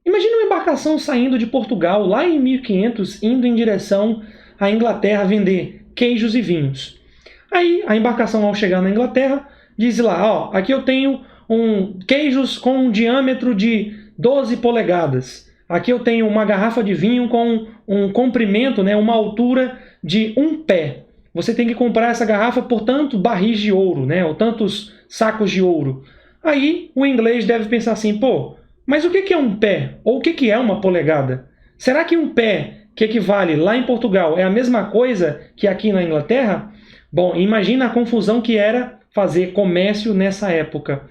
Imagina uma embarcação saindo de Portugal lá em 1500, indo em direção à Inglaterra vender queijos e vinhos. Aí a embarcação, ao chegar na Inglaterra, diz lá, ó, aqui eu tenho queijos com um diâmetro de 12 polegadas. Aqui eu tenho uma garrafa de vinho com um comprimento, né, uma altura de 1 pé. Você tem que comprar essa garrafa por tantos barris de ouro, né, ou tantos sacos de ouro. Aí o inglês deve pensar assim, pô, mas o que é 1 pé? Ou o que é 1 polegada? Será que 1 pé, que equivale lá em Portugal, é a mesma coisa que aqui na Inglaterra? Bom, imagina a confusão que era fazer comércio nessa época.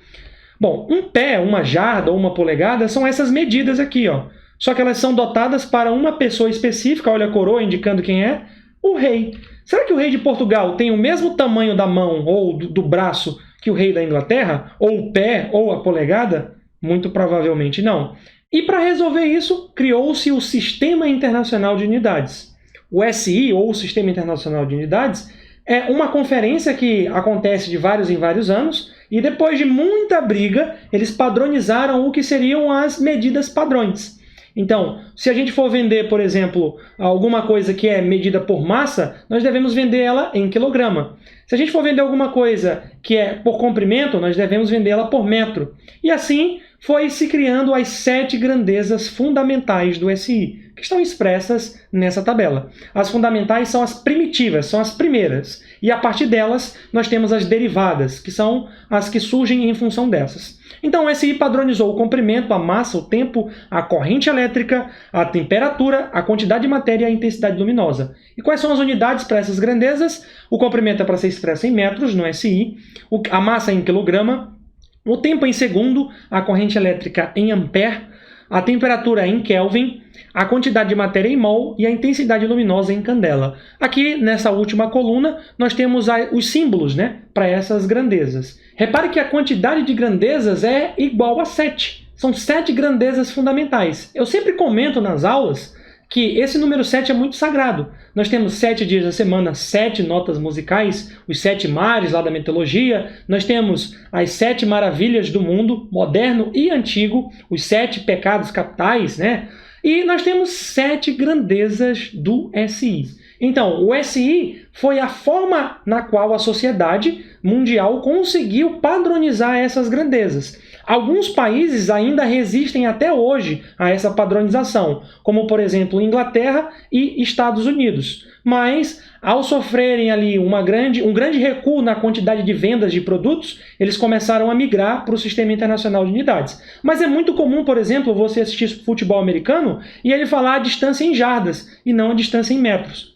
Bom, 1 pé, 1 jarda ou 1 polegada são essas medidas aqui, ó. Só que elas são dotadas para uma pessoa específica, olha a coroa indicando quem é, o rei. Será que o rei de Portugal tem o mesmo tamanho da mão ou do braço que o rei da Inglaterra? Ou o pé ou a polegada? Muito provavelmente não. E para resolver isso, criou-se o Sistema Internacional de Unidades. O SI, ou o Sistema Internacional de Unidades, é uma conferência que acontece de vários em vários anos, e depois de muita briga, eles padronizaram o que seriam as medidas padrões. Então, se a gente for vender, por exemplo, alguma coisa que é medida por massa, nós devemos vender ela em quilograma. Se a gente for vender alguma coisa que é por comprimento, nós devemos vender ela por metro. E assim foi se criando as 7 grandezas fundamentais do SI, que estão expressas nessa tabela. As fundamentais são as primitivas, são as primeiras. E a partir delas, nós temos as derivadas, que são as que surgem em função dessas. Então, o SI padronizou o comprimento, a massa, o tempo, a corrente elétrica, a temperatura, a quantidade de matéria e a intensidade luminosa. E quais são as unidades para essas grandezas? O comprimento é para ser expresso em metros, no SI, a massa em quilograma, o tempo em segundo, a corrente elétrica em ampere, a temperatura em Kelvin, a quantidade de matéria em mol e a intensidade luminosa em candela. Aqui, nessa última coluna, nós temos os símbolos, né, para essas grandezas. Repare que a quantidade de grandezas é igual a 7. São 7 grandezas fundamentais. Eu sempre comento nas aulas que esse número 7 é muito sagrado. Nós temos 7 dias da semana, 7 notas musicais, os 7 mares lá da mitologia, nós temos as 7 maravilhas do mundo, moderno e antigo, os 7 pecados capitais, né? E nós temos 7 grandezas do SI. Então, o SI foi a forma na qual a sociedade mundial conseguiu padronizar essas grandezas. Alguns países ainda resistem até hoje a essa padronização, como, por exemplo, Inglaterra e Estados Unidos. Mas, ao sofrerem ali um grande recuo na quantidade de vendas de produtos, eles começaram a migrar para o Sistema Internacional de Unidades. Mas é muito comum, por exemplo, você assistir futebol americano e ele falar a distância em jardas e não a distância em metros.